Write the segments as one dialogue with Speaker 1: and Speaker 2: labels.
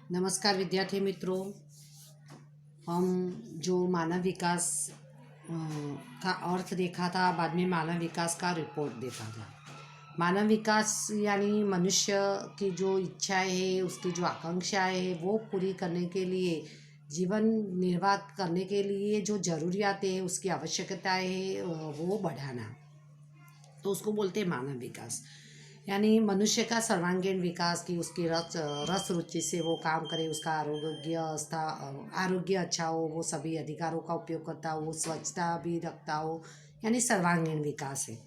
Speaker 1: नमस्कार विद्यार्थी मित्रों। हम जो मानव विकास अ, का अर्थ देखा था, बाद में मानव विकास का रिपोर्ट देखा था। मानव विकास यानी मनुष्य की जो इच्छाएं है, उसकी जो आकांक्षाएं है, वो पूरी करने के लिए, जीवन निर्वाह करने के लिए जो ज़रूरियातें हैं, उसकी आवश्यकताएं है, वो बढ़ाना, तो उसको बोलते हैं मानव विकास। यानी मनुष्य का सर्वांगीण विकास, की उसकी रस रुचि से वो काम करे, उसका आरोग्य अच्छा हो, वो सभी अधिकारों का उपयोग करता हो, वो स्वच्छता भी रखता हो, यानी सर्वांगीण विकास है।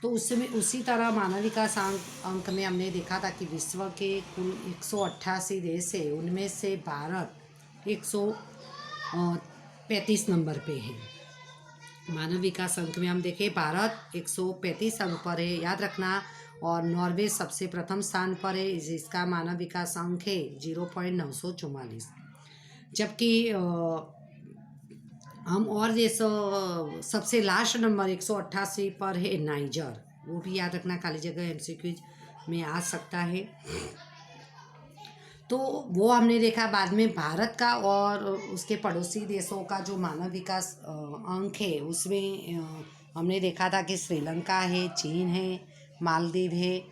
Speaker 1: तो उसमें उसी तरह मानव विकास अंक में हमने देखा था कि विश्व के कुल 188 देश है, उनमें से भारत 135 नंबर पे है। मानव विकास अंक में हम देखें, भारत 135 अंक पर है, याद रखना। और नॉर्वे सबसे प्रथम स्थान पर है, जिसका मानव विकास अंक है 0.944। जबकि हम और देशों सबसे लास्ट नंबर 188 पर है नाइजर। वो भी याद रखना, खाली जगह एमसीक्यू में आ सकता है। तो वो हमने देखा। बाद में भारत का और उसके पड़ोसी देशों का जो मानव विकास अंक है, उसमें हमने देखा था कि श्रीलंका है, चीन है, मालदीव है।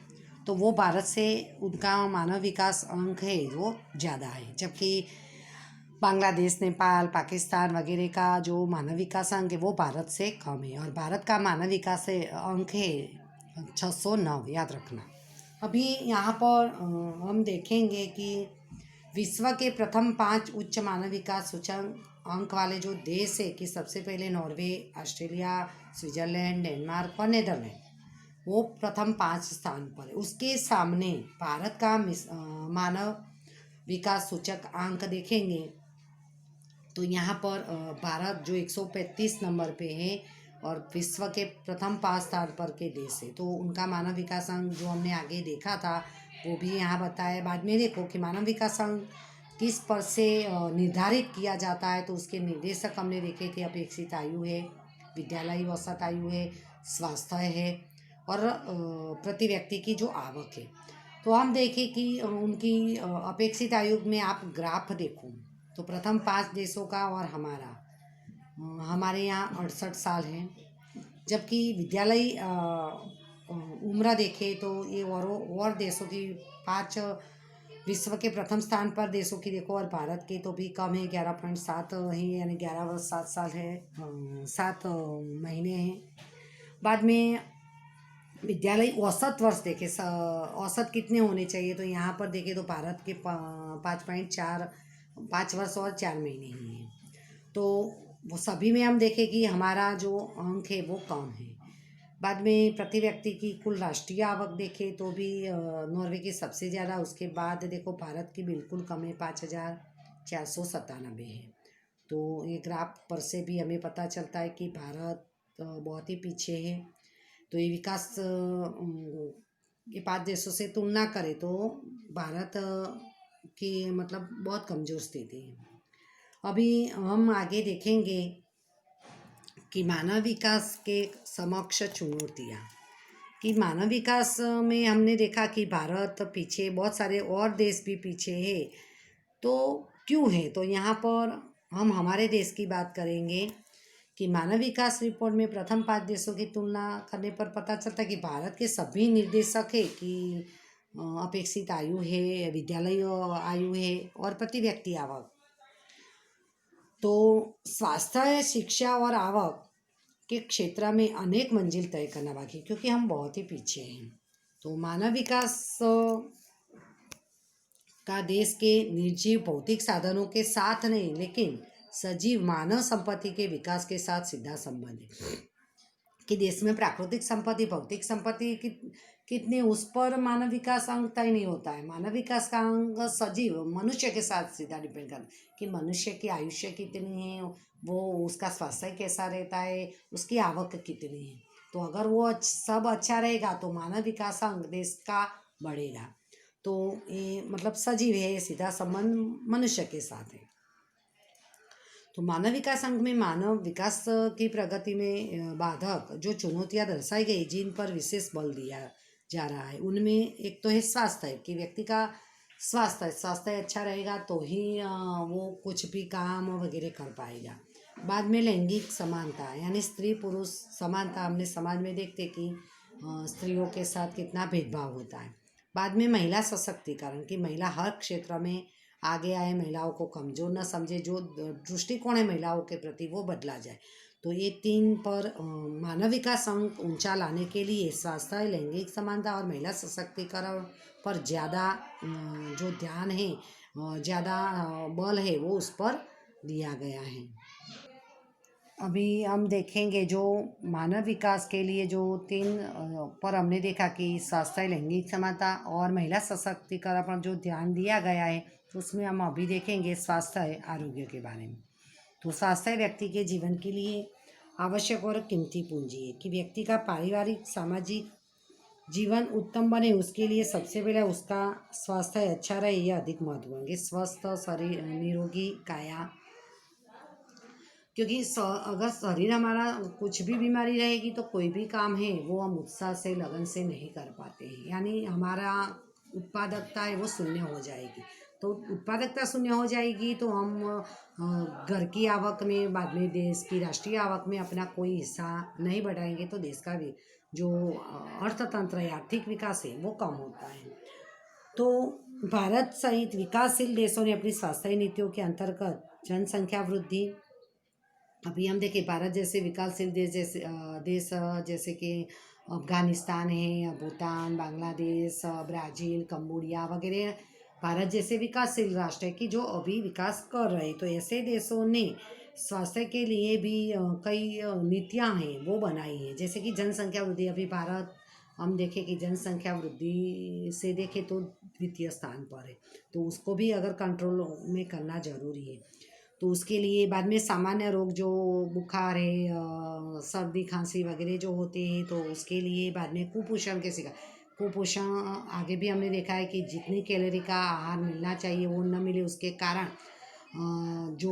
Speaker 1: तो वो भारत से उनका मानव विकास अंक है वो ज़्यादा है। जबकि बांग्लादेश, नेपाल, पाकिस्तान वगैरह का जो मानव विकास अंक है वो भारत से कम है। और भारत का मानव विकास अंक है 609, याद रखना। अभी यहाँ पर हम देखेंगे कि विश्व के प्रथम 5 उच्च मानव विकास सूचकांक अंक वाले जो देश है, कि सबसे पहले नॉर्वे, ऑस्ट्रेलिया, स्विट्जरलैंड, डेनमार्क और नीदरलैंड, वो प्रथम 5 स्थान पर है। उसके सामने भारत का मानव विकास सूचक अंक देखेंगे तो यहाँ पर भारत जो 135 नंबर पे है और विश्व के प्रथम 5 स्थान पर के देश है। तो उनका मानव विकास अंक जो हमने आगे देखा था वो भी यहाँ बताया। बाद में देखो कि मानव विकास अंक किस पर से निर्धारित किया जाता है, तो उसके निर्देशक हमने देखे थे। अपेक्षित आयु है, विद्यालयी औसत आयु है, स्वास्थ्य है और प्रति व्यक्ति की जो आवक है। तो हम देखें कि उनकी अपेक्षित आयु में आप ग्राफ देखो तो प्रथम 5 देशों का और हमारा, हमारे यहाँ 68 साल है। जबकि विद्यालयी उम्र देखें तो ये और देशों की 5 विश्व के प्रथम स्थान पर देशों की देखो, और भारत के तो भी कम है, 11.7 है, यानी 11 वर्ष 7 साल है, 7 महीने हैं। बाद में विद्यालय औसत वर्ष देखे, औसत कितने होने चाहिए, तो यहाँ पर देखें तो भारत के 5 वर्ष और 4 महीने ही हैं। तो वो सभी में हम देखें कि हमारा जो अंक है वो कम है। बाद में प्रति व्यक्ति की कुल राष्ट्रीय आवक देखें तो भी नॉर्वे की सबसे ज़्यादा, उसके बाद देखो भारत की बिल्कुल कम है, 5,497 है। तो ये ग्राफ पर से भी हमें पता चलता है कि भारत बहुत ही पीछे है। तो ये विकास ये 5 देशों से तुलना करें तो भारत की मतलब बहुत कमज़ोर स्थिति है। अभी हम आगे देखेंगे कि मानव विकास के समक्ष चुनौतियाँ, कि मानव विकास में हमने देखा कि भारत पीछे, बहुत सारे और देश भी पीछे है। तो क्यों है, तो यहाँ पर हम हमारे देश की बात करेंगे कि मानव विकास रिपोर्ट में प्रथम 5 देशों की तुलना करने पर पता चलता है कि भारत के सभी निर्देशक है कि अपेक्षित आयु है, विद्यालय आयु है और प्रति व्यक्ति आवक। तो स्वास्थ्य, शिक्षा और आवक के क्षेत्र में अनेक मंजिल तय करना बाकी है, क्योंकि हम बहुत ही पीछे हैं। तो मानव विकास का देश के निर्जीव भौतिक साधनों के साथ नहीं, लेकिन सजीव मानव संपत्ति के विकास के साथ सीधा संबंध है। कि देश में प्राकृतिक संपत्ति, भौतिक संपत्ति कितने, उस पर मानव विकास अंक तय नहीं होता है। मानव विकास का अंक सजीव मनुष्य के साथ सीधा डिपेंड करता है कि मनुष्य की आयुष्य कितनी है, वो उसका स्वास्थ्य कैसा रहता है, उसकी आवक कितनी है। तो अगर वो सब अच्छा रहेगा तो मानव विकास अंक देश का बढ़ेगा। तो ये मतलब सजीव है, सीधा संबंध मनुष्य के साथ है। तो मानव विकास अंक में मानव विकास की प्रगति में बाधक जो चुनौतियां दर्शाई गई, जिन पर विशेष बल दिया जा रहा है, उनमें एक तो है स्वास्थ्य, कि व्यक्ति का स्वास्थ्य स्वास्थ्य अच्छा रहेगा तो ही वो कुछ भी काम वगैरह कर पाएगा। बाद में लैंगिक समानता यानी स्त्री पुरुष समानता हमने समाज में देखते कि स्त्रियों के साथ कितना भेदभाव होता है। बाद में महिला सशक्तिकरण कि महिला हर क्षेत्र में आगे आए, महिलाओं को कमज़ोर न समझे, जो दृष्टिकोण है महिलाओं के प्रति वो बदला जाए। तो ये तीन पर मानव विकास अंक ऊंचा लाने के लिए स्वास्थ्य, लैंगिक समानता और महिला सशक्तिकरण पर ज़्यादा जो ध्यान है, ज़्यादा बल है वो उस पर दिया गया है। अभी हम देखेंगे जो मानव विकास के लिए जो तीन पर हमने देखा कि स्वास्थ्य, लैंगिक समानता और महिला सशक्तिकरण पर जो ध्यान दिया गया है, तो उसमें हम अभी देखेंगे स्वास्थ्य आरोग्य के बारे में। तो स्वास्थ्य व्यक्ति के जीवन के लिए आवश्यक और कीमती पूंजी है कि व्यक्ति का पारिवारिक सामाजिक जीवन उत्तम बने उसके लिए सबसे पहले उसका स्वास्थ्य अच्छा रहे, यह अधिक महत्वपूर्ण है। स्वस्थ शरीर निरोगी काया, क्योंकि अगर शरीर हमारा कुछ भी बीमारी रहेगी तो कोई भी काम है वो हम उत्साह से लगन से नहीं कर पाते हैं, यानी हमारा उत्पादकता है वो शून्य हो जाएगी। तो उत्पादकता शून्य हो जाएगी तो हम घर की आवक में, बाद में देश की राष्ट्रीय आवक में अपना कोई हिस्सा नहीं बढ़ाएंगे तो देश का भी जो अर्थतंत्र है, आर्थिक विकास है वो कम होता है। तो भारत सहित विकासशील देशों ने अपनी स्वास्थ्य नीतियों के अंतर्गत जनसंख्या वृद्धि, अभी हम देखें भारत जैसे विकासशील देश जैसे कि अफगानिस्तान है, भूटान, बांग्लादेश, ब्राज़ील, कंबोडिया वगैरह भारत जैसे विकासशील राष्ट्र है कि जो अभी विकास कर रहे, तो ऐसे देशों ने स्वास्थ्य के लिए भी कई नीतियां हैं वो बनाई हैं। जैसे कि जनसंख्या वृद्धि, अभी भारत हम देखें कि जनसंख्या वृद्धि से देखें तो द्वितीय स्थान पर है, तो उसको भी अगर कंट्रोल में करना ज़रूरी है। तो उसके लिए बाद में सामान्य रोग जो बुखार है, सर्दी खांसी वगैरह जो होते हैं, तो उसके लिए बाद में कुपोषण के शिकार, कुपोषण आगे भी हमने देखा है कि जितनी कैलोरी का आहार मिलना चाहिए वो न मिले, उसके कारण जो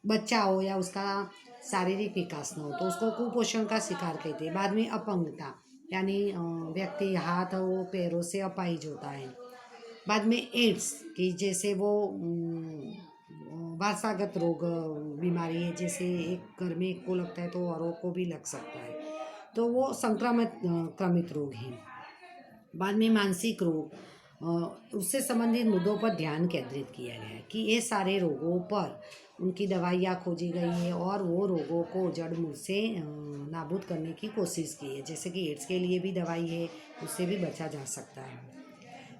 Speaker 1: बच्चा हो या उसका शारीरिक विकास न हो तो उसको कुपोषण का शिकार कहते हैं। बाद में अपंगता यानी व्यक्ति हाथ वो पैरों से अपाहिज होता है। बाद में एड्स कि जैसे वो वारसागत रोग बीमारी है, जैसे एक घर में एक को लगता है तो औरों को भी लग सकता है, तो वो संक्रामक क्रमित रोग है। बाद में मानसिक रोग, उससे संबंधित मुद्दों पर ध्यान केंद्रित किया गया है कि ये सारे रोगों पर उनकी दवाइयाँ खोजी गई है और वो रोगों को जड़ मूल से नाबूद करने की कोशिश की है। जैसे कि एड्स के लिए भी दवाई है, उससे भी बचा जा सकता है।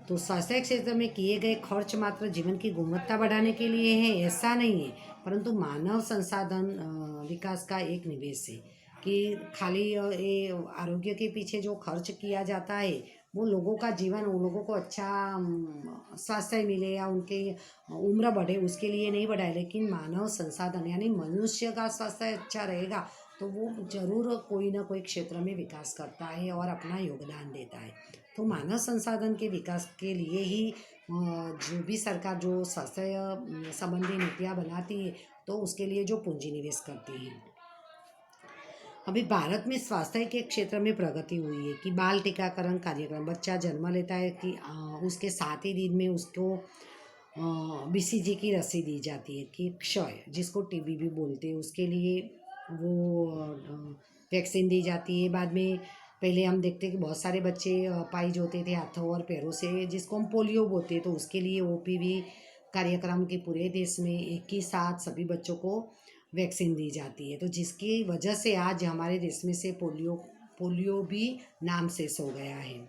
Speaker 1: तो स्वास्थ्य क्षेत्र में किए गए खर्च मात्र जीवन की गुणवत्ता बढ़ाने के लिए है ऐसा नहीं है, परंतु मानव संसाधन विकास का एक निवेश है कि खाली ये आरोग्य के पीछे जो खर्च किया जाता है वो लोगों का जीवन, उन लोगों को अच्छा स्वास्थ्य मिले या उनके उम्र बढ़े उसके लिए नहीं बढ़ाए, लेकिन मानव संसाधन यानी मनुष्य का स्वास्थ्य अच्छा रहेगा तो वो जरूर कोई ना कोई क्षेत्र में विकास करता है और अपना योगदान देता है। तो मानव संसाधन के विकास के लिए ही जो भी सरकार जो स्वास्थ्य संबंधी नीतियाँ बनाती है तो उसके लिए जो पूंजी निवेश करती है। अभी भारत में स्वास्थ्य के क्षेत्र में प्रगति हुई है कि बाल टीकाकरण कार्यक्रम, बच्चा जन्म लेता है कि उसके 7 ही दिन में उसको बीसीजी की रसी दी जाती है कि क्षय जिसको टीबी भी बोलते हैं उसके लिए वो वैक्सीन दी जाती है। बाद में पहले हम देखते हैं कि बहुत सारे बच्चे अपाहिज होते थे हाथों और पैरों से, जिसको हम पोलियो बोलते हैं, तो उसके लिए ओपीवी कार्यक्रम के पूरे देश में एक ही साथ सभी बच्चों को वैक्सीन दी जाती है, तो जिसकी वजह से आज हमारे देश में से पोलियो भी नाम शेष हो गया है।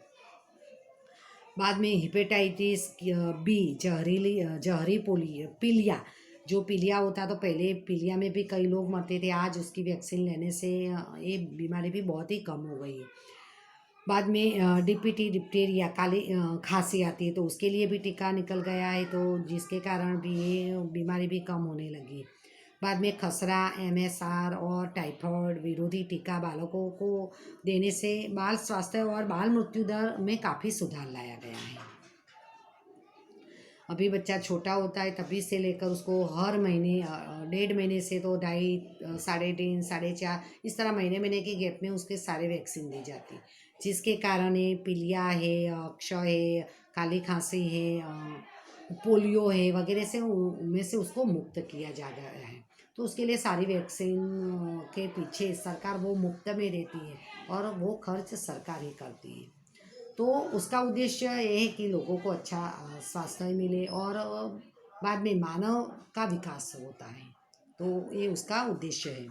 Speaker 1: बाद में हेपेटाइटिस बी, जहरी पोलियो, पीलिया, जो पीलिया होता तो पहले पीलिया में भी कई लोग मरते थे, आज उसकी वैक्सीन लेने से ये बीमारी भी बहुत ही कम हो गई है। बाद में डीपीटी डिप्टेरिया, काली खांसी आती है तो उसके लिए भी टीका निकल गया है, तो जिसके कारण भी ये बीमारी भी कम होने लगी। बाद में खसरा, एमएसआर और टाइफाइड विरोधी टीका बालकों को देने से बाल स्वास्थ्य और बाल मृत्यु दर में काफ़ी सुधार लाया गया है। अभी बच्चा छोटा होता है तभी से लेकर उसको हर महीने 1.5 महीने से तो 2.5, 3.5, 4.5 इस तरह महीने महीने के गैप में उसके सारे वैक्सीन दी जाती है, जिसके कारण ये पीलिया है, अक्षय है, काली खांसी है, पोलियो है वगैरह से उनमें से उसको मुक्त किया जा गया है। तो उसके लिए सारी वैक्सीन के पीछे सरकार वो मुफ्त में देती है और वो खर्च सरकार ही करती है। तो उसका उद्देश्य ये है कि लोगों को अच्छा स्वास्थ्य मिले और बाद में मानव का विकास होता है। तो ये उसका उद्देश्य है।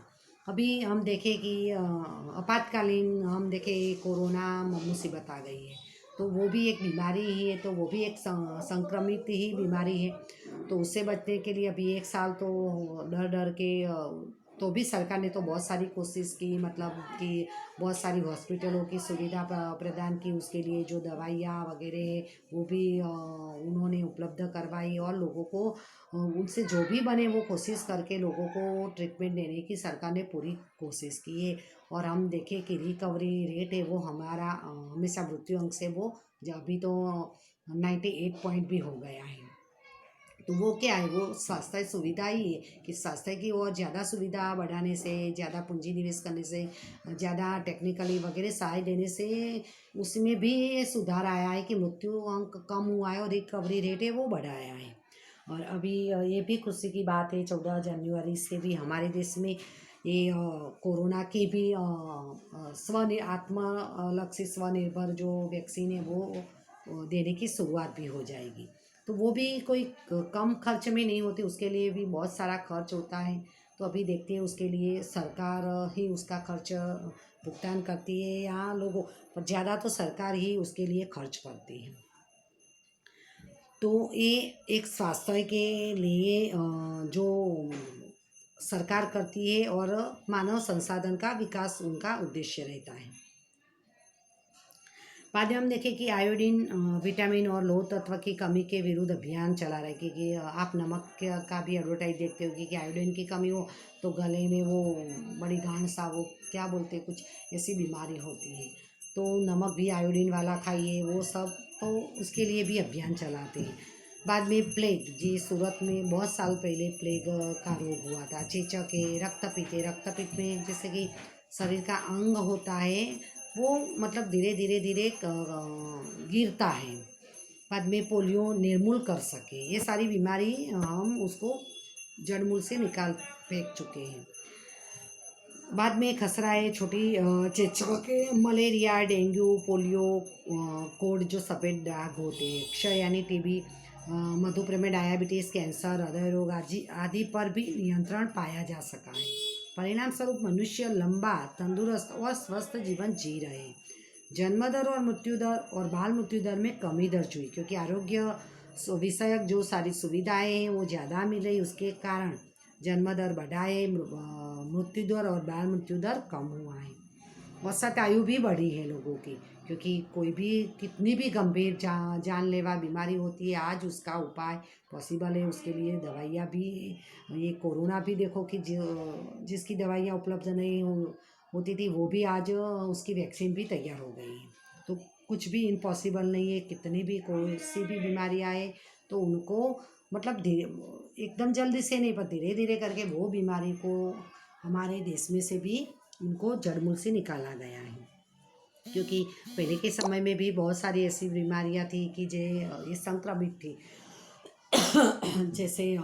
Speaker 1: अभी हम देखें कि आपातकालीन हम देखें कोरोना मुसीबत आ गई है, तो वो भी एक बीमारी ही है, तो वो भी एक संक्रमित ही बीमारी है। तो उससे बचने के लिए अभी 1 साल तो डर डर के तो भी सरकार ने तो बहुत सारी कोशिश की, मतलब कि बहुत सारी हॉस्पिटलों की सुविधा प्रदान की, उसके लिए जो दवाइयाँ वगैरह है वो भी उन्होंने उपलब्ध करवाई और लोगों को उनसे जो भी बने वो कोशिश करके लोगों को ट्रीटमेंट देने की सरकार ने पूरी कोशिश की है। और हम देखें कि रिकवरी रेट है वो हमारा हमेशा मृत्यु अंक से वो अभी तो 98 पॉइंट भी हो गया है। तो वो क्या है, वो स्वास्थ्य सुविधा ही है कि स्वास्थ्य की और ज़्यादा सुविधा बढ़ाने से, ज़्यादा पूंजी निवेश करने से, ज़्यादा टेक्निकली वगैरह सहाय देने से उसमें भी सुधार आया है कि मृत्यु अंक कम हुआ है और रिकवरी रेट है वो बढ़ाया है। और अभी ये भी खुशी की बात है, 14 जनवरी से भी हमारे देश में ये कोरोना की भी आत्मलक्षी स्वनिर्भर जो वैक्सीन है वो देने की शुरुआत भी हो जाएगी। तो वो भी कोई कम खर्च में नहीं होती, उसके लिए भी बहुत सारा खर्च होता है। तो अभी देखते हैं उसके लिए सरकार ही उसका खर्च भुगतान करती है या लोगों, पर ज़्यादा तो सरकार ही उसके लिए खर्च करती है। तो ये एक स्वास्थ्य के लिए जो सरकार करती है और मानव संसाधन का विकास उनका उद्देश्य रहता है। बाद में हम देखें कि आयोडीन, विटामिन और लोह तत्व की कमी के विरुद्ध अभियान चला रहा है। क्योंकि आप नमक का भी एडवर्टाइज देखते हो कि आयोडीन की कमी हो तो गले में वो बड़ी गांठ सा वो क्या बोलते हैं, कुछ ऐसी बीमारी होती है। तो नमक भी आयोडीन वाला खाइए वो सब, तो उसके लिए भी अभियान चलाते हैं। बाद में प्लेग, जी सूरत में बहुत साल पहले प्लेग का रोग हुआ था। चेचक है, रक्तपित में जैसे कि शरीर का अंग होता है वो मतलब धीरे धीरे धीरे गिरता है। बाद में पोलियो निर्मूल कर सके, ये सारी बीमारी हम उसको जड़ मूल से निकाल फेंक चुके हैं। बाद में खसरा है, छोटी चेचक, मलेरिया, डेंगू, पोलियो, कोड जो सफ़ेद दाग होते हैं, क्षय यानी टीबी, मधुमेह में डायबिटीज़, कैंसर, हृदय रोग आदि पर भी नियंत्रण पाया जा सका है। परिणाम स्वरूप मनुष्य लंबा, तंदुरुस्त और स्वस्थ जीवन जी रहे। जन्म दर और मृत्यु दर और बाल मृत्यु दर में कमी दर्ज हुई, क्योंकि आरोग्य विषयक जो सारी सुविधाएं हैं वो ज़्यादा मिल रही, उसके कारण जन्म दर बढ़ा है, मृत्यु दर और बाल मृत्यु दर कम हुआ है। औसत आयु भी बढ़ी है लोगों की, क्योंकि कोई भी कितनी भी गंभीर जानलेवा बीमारी होती है आज उसका उपाय पॉसिबल है, उसके लिए दवाइयाँ भी। ये कोरोना भी देखो कि जिसकी दवाइयाँ उपलब्ध नहीं होती थी वो भी आज उसकी वैक्सीन भी तैयार हो गई है। तो कुछ भी इम्पॉसिबल नहीं है, कितनी भी कोई सी भी बीमारी आए तो उनको मतलब एकदम जल्दी से नहीं, पर धीरे धीरे करके वो बीमारी को हमारे देश में से भी उनको जड़मूल से निकाला गया है। क्योंकि पहले के समय में भी बहुत सारी ऐसी बीमारियां थी कि ये संक्रमित थी। जैसे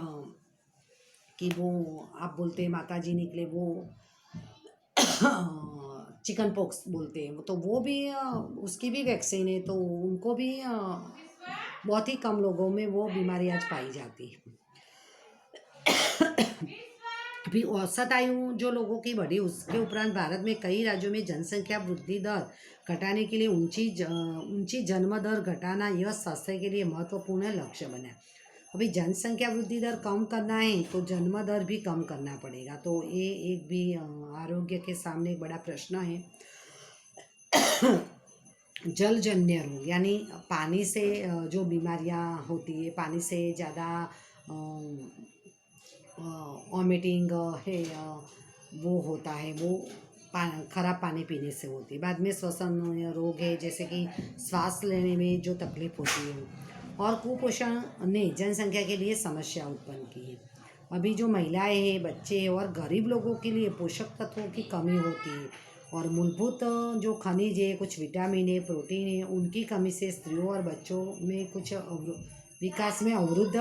Speaker 1: कि वो आप बोलते हैं माता जी निकले वो चिकन पॉक्स बोलते हैं, तो वो भी उसकी भी वैक्सीन है, तो उनको भी बहुत ही कम लोगों में वो बीमारी आज पाई जाती है। भी औसत आयु जो लोगों की बढ़ी, उसके उपरांत भारत में कई राज्यों में जनसंख्या वृद्धि दर घटाने के लिए ऊंची जन्म दर घटाना यह स्वास्थ्य के लिए महत्वपूर्ण लक्ष्य बना। अभी जनसंख्या वृद्धि दर कम करना है तो जन्म दर भी कम करना पड़ेगा, तो ये एक भी आरोग्य के सामने एक बड़ा प्रश्न है। जलजन्य रोग यानी पानी से जो बीमारियां होती है, पानी से ज़्यादा वॉमिटिंग है वो होता है, वो खराब पानी पीने से होती है। बाद में श्वसन रोग है, जैसे कि सांस लेने में जो तकलीफ होती है। और कुपोषण ने जनसंख्या के लिए समस्या उत्पन्न की है। अभी जो महिलाएं हैं, बच्चे हैं और गरीब लोगों के लिए पोषक तत्वों की कमी होती है, और मूलभूत जो खनिज है, कुछ विटामिन है, प्रोटीन है, उनकी कमी से स्त्रियों और बच्चों में कुछ विकास में अवरुद्ध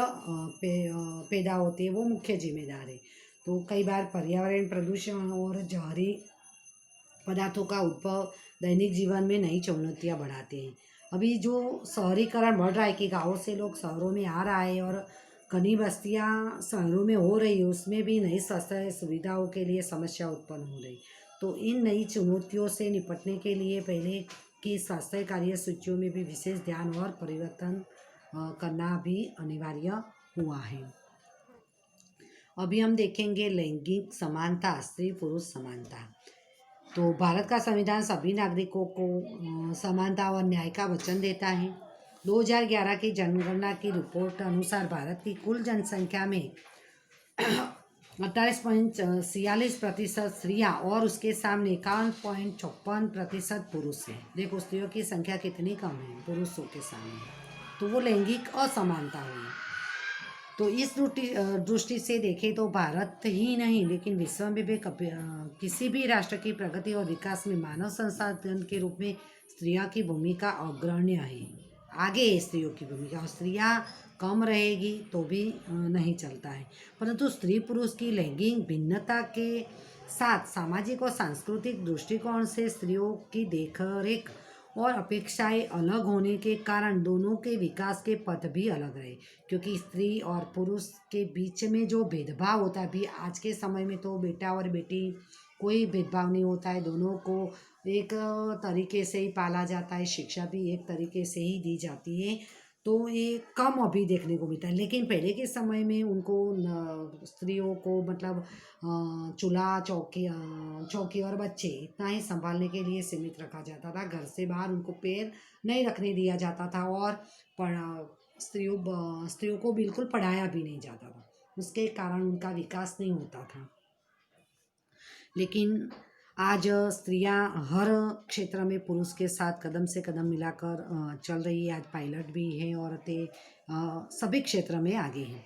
Speaker 1: पैदा होते हैं, वो मुख्य जिम्मेदार है। तो कई बार पर्यावरण प्रदूषण और जहरी पदार्थों का उद्भव दैनिक जीवन में नई चुनौतियाँ बढ़ाते हैं। अभी जो शहरीकरण बढ़ रहा है कि गाँव से लोग शहरों में आ रहा है और घनी बस्तियाँ शहरों में हो रही है, उसमें भी नई स्वास्थ्य सुविधाओं के लिए समस्या उत्पन्न हो रही। तो इन नई चुनौतियों से निपटने के लिए पहले की स्वास्थ्य कार्य सूचियों में भी विशेष ध्यान और परिवर्तन करना भी अनिवार्य हुआ है। अभी हम देखेंगे लैंगिक समानता, स्त्री पुरुष समानता। तो भारत का संविधान सभी नागरिकों को समानता और न्याय का वचन देता है। 2011 की जनगणना की रिपोर्ट अनुसार भारत की कुल जनसंख्या में 48.46% स्त्रियाँ और उसके सामने 51.54% पुरुष हैं। देखो स्त्रियों की संख्या कितनी कम है पुरुषों के सामने, तो वो लैंगिक असमानता हुई। तो इस दृष्टि से देखें तो भारत ही नहीं लेकिन विश्व में भी किसी भी राष्ट्र की प्रगति और विकास में मानव संसाधन के रूप में स्त्रियों की भूमिका अग्रण्य है। आगे है स्त्रियों की भूमिका, और स्त्रियाँ कम रहेगी तो भी नहीं चलता है। परंतु स्त्री पुरुष की लैंगिक भिन्नता के साथ सामाजिक और सांस्कृतिक दृष्टिकोण से स्त्रियों की देखरेख और अपेक्षाएं अलग होने के कारण दोनों के विकास के पथ भी अलग रहे। क्योंकि स्त्री और पुरुष के बीच में जो भेदभाव होता है, अभी आज के समय में तो बेटा और बेटी कोई भेदभाव नहीं होता है, दोनों को एक तरीके से ही पाला जाता है, शिक्षा भी एक तरीके से ही दी जाती है। तो ये कम अभी देखने को मिलता है, लेकिन पहले के समय में उनको स्त्रियों को मतलब चूल्हा चौकी और बच्चे इतना ही संभालने के लिए सीमित रखा जाता था। घर से बाहर उनको पैर नहीं रखने दिया जाता था और स्त्रियों को बिल्कुल पढ़ाया भी नहीं जाता था। उसके कारण उनका विकास नहीं होता था। लेकिन आज स्त्रियां हर क्षेत्र में पुरुष के साथ कदम से कदम मिलाकर चल रही है। आज पायलट भी हैं, औरतें सभी क्षेत्र में आगे हैं।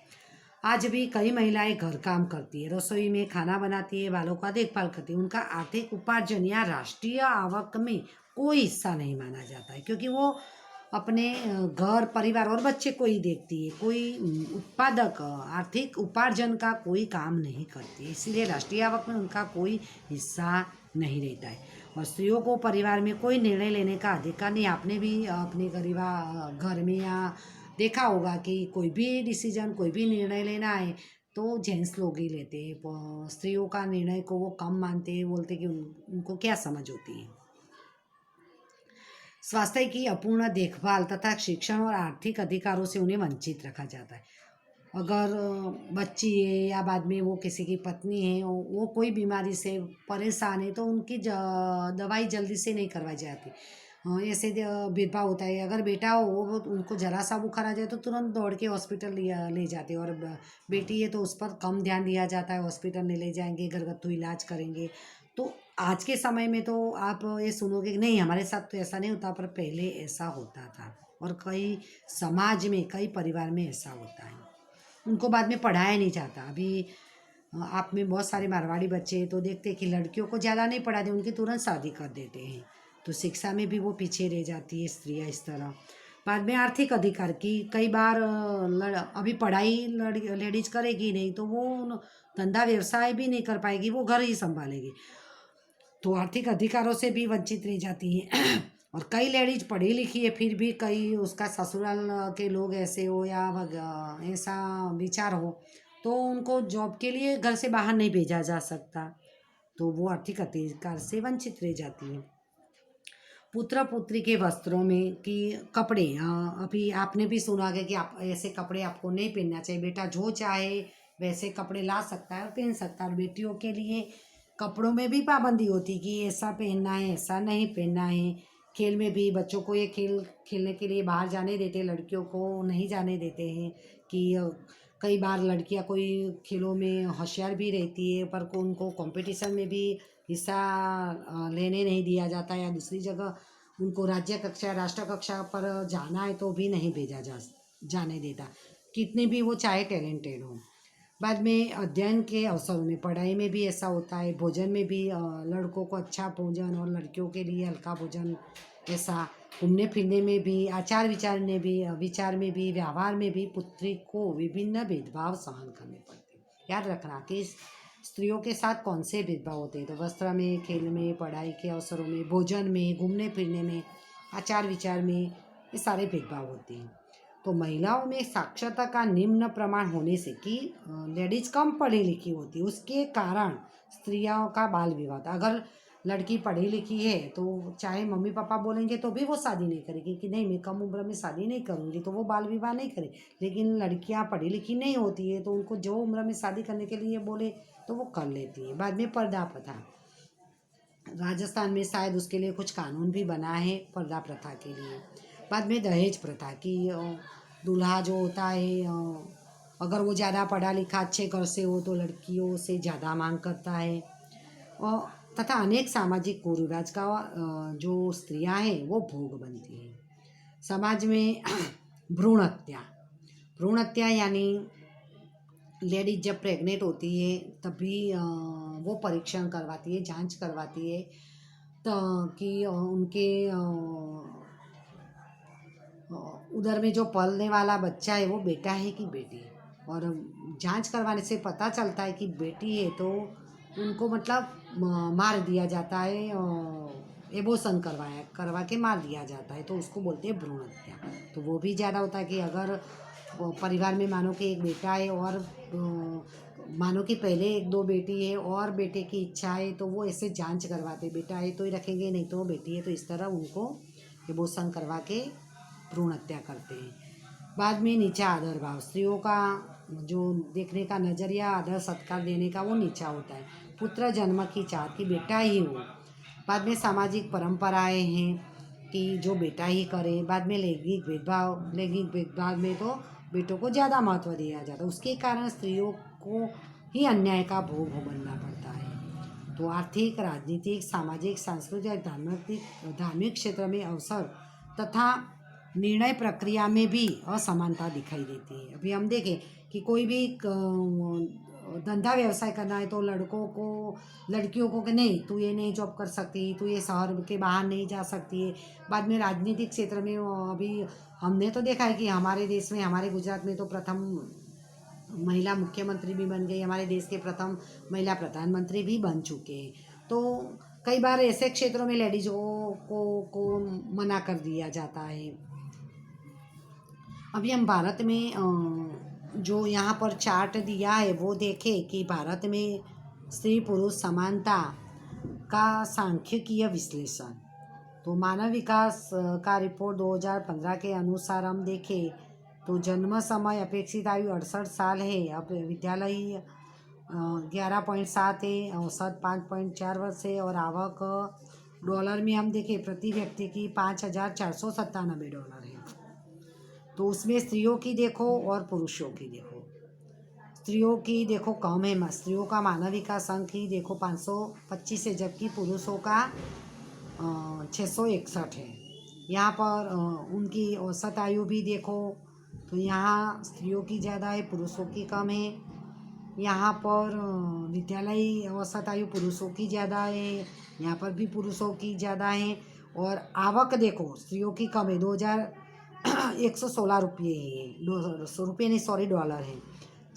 Speaker 1: आज भी कई महिलाएं घर काम करती है, रसोई में खाना बनाती है, बालों का देखभाल करती है। उनका आर्थिक उपार्जन या राष्ट्रीय आवक में कोई हिस्सा नहीं माना जाता है, क्योंकि वो अपने घर परिवार और बच्चे को ही देखती है। कोई उत्पादक आर्थिक उपार्जन का कोई काम नहीं करती है, इसीलिए राष्ट्रीय आवक में उनका कोई हिस्सा नहीं रहता है। और स्त्रियों को परिवार में कोई निर्णय लेने का अधिकार नहीं। आपने भी अपने घर में या देखा होगा कि कोई भी डिसीजन, कोई भी निर्णय लेना है तो जेंट्स लोग ही लेते हैं। स्त्रियों का निर्णय को वो कम मानते हैं, बोलते कि उनको क्या समझ होती है। स्वास्थ्य की अपूर्ण देखभाल तथा शिक्षण और आर्थिक अधिकारों से उन्हें वंचित रखा जाता है। अगर बच्ची है या बाद में वो किसी की पत्नी है, वो कोई बीमारी से परेशान है तो उनकी दवाई जल्दी से नहीं करवाई जाती। ऐसे भेदभाव होता है। अगर बेटा हो वो उनको जरा सा बुखार आ जाए तो तुरंत दौड़ के हॉस्पिटल ले जाते हैं, और बेटी है तो उस पर कम ध्यान दिया जाता है, हॉस्पिटल नहीं ले जाएंगे, घरगथ्थू इलाज करेंगे। तो आज के समय में तो आप ये सुनोगे कि नहीं हमारे साथ तो ऐसा नहीं होता, पर पहले ऐसा होता था और कई समाज में कई परिवार में ऐसा होता है। उनको बाद में पढ़ाया नहीं जाता। अभी आप में बहुत सारे मारवाड़ी बच्चे हैं तो देखते हैं कि लड़कियों को ज़्यादा नहीं पढ़ाते, उनकी तुरंत शादी कर देते हैं। तो शिक्षा में भी वो पीछे रह जाती है स्त्रियाँ इस तरह। बाद में आर्थिक अधिकार की कई बार अभी पढ़ाई लेडीज करेगी नहीं तो वो धंधा व्यवसाय भी नहीं कर पाएगी, वो घर ही संभालेगी, तो आर्थिक अधिकारों से भी वंचित रह जाती हैं। और कई लेडीज पढ़ी लिखी है फिर भी कई उसका ससुराल के लोग ऐसे हो या ऐसा विचार हो तो उनको जॉब के लिए घर से बाहर नहीं भेजा जा सकता, तो वो आर्थिक अधिकार से वंचित रह जाती है। पुत्र पुत्री के वस्त्रों में कि कपड़े, अभी आपने भी सुना है कि आप ऐसे कपड़े आपको नहीं पहनना चाहिए, बेटा जो चाहे वैसे कपड़े ला सकता है और पहन सकता है। और बेटियों के लिए कपड़ों में भी पाबंदी होती कि ऐसा पहनना है, ऐसा नहीं पहनना है। खेल में भी बच्चों को ये खेलने के लिए बाहर जाने देते, लड़कियों को नहीं जाने देते हैं। कि कई बार लड़कियां कोई खेलों में होशियार भी रहती है पर उनको कंपटीशन में भी हिस्सा लेने नहीं दिया जाता, या दूसरी जगह उनको राज्य कक्षा राष्ट्र कक्षा पर जाना है तो भी नहीं भेजा जाने देता, कितनी भी वो चाहे टैलेंटेड हो। बाद में अध्ययन के अवसरों में, पढ़ाई में भी ऐसा होता है, भोजन में भी लड़कों को अच्छा भोजन और लड़कियों के लिए हल्का भोजन, ऐसा घूमने फिरने में भी, आचार विचार में भी, व्यवहार में भी पुत्री को विभिन्न भेदभाव सहन करने पड़ते हैं। याद रखना कि स्त्रियों के साथ कौन से भेदभाव होते हैं, तो वस्त्र में, खेल में, पढ़ाई के अवसरों में, भोजन में, घूमने फिरने में, आचार विचार में, ये सारे भेदभाव होते हैं। तो महिलाओं में साक्षरता का निम्न प्रमाण होने से कि लेडीज कम पढ़ी लिखी होती है, उसके कारण स्त्रियों का बाल विवाह होता है। अगर लड़की पढ़ी लिखी है तो चाहे मम्मी पापा बोलेंगे तो भी वो शादी नहीं करेगी कि नहीं मैं कम उम्र में शादी नहीं करूँगी, तो वो बाल विवाह नहीं करे। लेकिन लड़कियां पढ़ी लिखी नहीं होती है तो उनको जो उम्र में शादी करने के लिए बोले तो वो कर लेती है। बाद में पर्दा प्रथा, राजस्थान में शायद उसके लिए कुछ कानून भी बना है पर्दा प्रथा के लिए। बाद में दहेज प्रथा की दूल्हा जो होता है अगर वो ज़्यादा पढ़ा लिखा अच्छे घर से हो तो लड़कियों से ज़्यादा मांग करता है। और तथा अनेक सामाजिक कुरिवाज का जो स्त्रियां हैं वो भोग बनती हैं। समाज में भ्रूण हत्या यानी लेडीज जब प्रेग्नेंट होती है तभी वो परीक्षण करवाती है, जांच करवाती है तो कि उनके उधर में जो पलने वाला बच्चा है वो बेटा है कि बेटी है। और जांच करवाने से पता चलता है कि बेटी है तो उनको मतलब मार दिया जाता है, एबोशन करवा के मार दिया जाता है, तो उसको बोलते हैं भ्रूण हत्या। तो वो भी ज़्यादा होता है कि अगर परिवार में मानो कि एक बेटा है और मानो कि पहले एक दो बेटी है और बेटे की इच्छा है तो वो ऐसे जांच करवाते, बेटा है तो ही रखेंगे नहीं तो बेटी है, तो इस तरह उनको एबोशन करवा के भ्रूण हत्या करते हैं। बाद में नीचा आदर भाव, स्त्रियों का जो देखने का नज़रिया आदर सत्कार देने का वो नीचा होता है। पुत्र जन्म की चाह कि बेटा ही हो। बाद में सामाजिक परंपराएं हैं कि जो बेटा ही करे। बाद में लैंगिक भेदभाव में तो बेटों को ज़्यादा महत्व दिया जाता है, उसके कारण स्त्रियों को ही अन्याय का भोग बनना पड़ता है। तो आर्थिक, राजनीतिक, सामाजिक, सांस्कृतिक, धार्मिक क्षेत्र में अवसर तथा निर्णय प्रक्रिया में भी असमानता दिखाई देती है। अभी हम देखें कि कोई भी धंधा व्यवसाय करना है तो लड़कियों को कि नहीं तू ये नहीं जॉब कर सकती, तू ये शहर के बाहर नहीं जा सकती है। बाद में राजनीतिक क्षेत्र में अभी हमने तो देखा है कि हमारे देश में, हमारे गुजरात में तो प्रथम महिला मुख्यमंत्री भी बन गई, हमारे देश के प्रथम महिला प्रधानमंत्री भी बन चुके हैं। तो कई बार ऐसे क्षेत्रों में लेडीज़ों को मना कर दिया जाता है। अभी हम भारत में जो यहाँ पर चार्ट दिया है वो देखें कि भारत में स्त्री पुरुष समानता का सांख्यिकीय विश्लेषण। तो मानव विकास का रिपोर्ट 2015 के अनुसार हम देखें तो जन्म समय अपेक्षित आयु 68 साल है। अब विद्यालय 11.7 है, औसत 5.4 वर्ष है और आवक डॉलर में हम देखें प्रति व्यक्ति की $5,497 है। तो उसमें स्त्रियों की देखो और पुरुषों की देखो। स्त्रियों की देखो कम है, स्त्रियों का मानव विकास अंक ही देखो 525 है, जबकि पुरुषों का 661 है। यहाँ पर उनकी औसत आयु भी देखो तो यहाँ स्त्रियों की ज़्यादा है, पुरुषों की कम है। यहाँ पर विद्यालयी औसत आयु पुरुषों की ज़्यादा है, यहाँ पर भी पुरुषों की ज़्यादा है। और आवक देखो स्त्रियों की कम है, 2116 रुपये है, 200 रुपये नहीं सॉरी डॉलर है,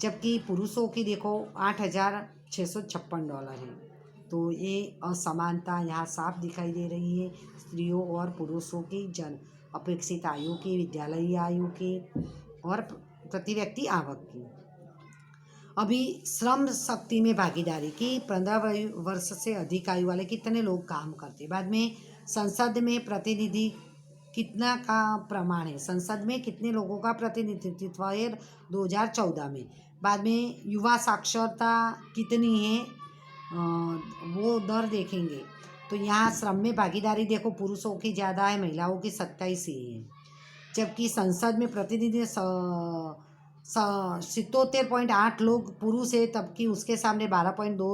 Speaker 1: जबकि पुरुषों की देखो $8,656 है। तो ये असमानता यहाँ साफ दिखाई दे रही है स्त्रियों और पुरुषों की जन अपेक्षित आयु की, विद्यालयी आयु की और प्रति व्यक्ति आवक की। अभी श्रम शक्ति में भागीदारी की 15 वर्ष से अधिक आयु वाले कितने लोग काम करते। बाद में संसद में प्रतिनिधि कितना का प्रमाण है, संसद में कितने लोगों का प्रतिनिधित्व है 2014 में। बाद में युवा साक्षरता कितनी है वो दर देखेंगे तो यहाँ श्रम में भागीदारी देखो पुरुषों की ज़्यादा है, महिलाओं की 27 ही है, जबकि संसद में प्रतिनिधि 77.8 लोग पुरुष है, तबकि उसके सामने 12.2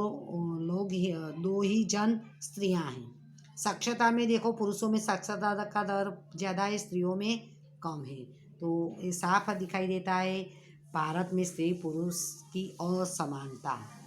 Speaker 1: लोग ही 2 ही जन स्त्रियां हैं। साक्षरता में देखो पुरुषों में साक्षरता का दर ज़्यादा है, स्त्रियों में कम है। तो ये साफ दिखाई देता है भारत में स्त्री पुरुष की असमानता।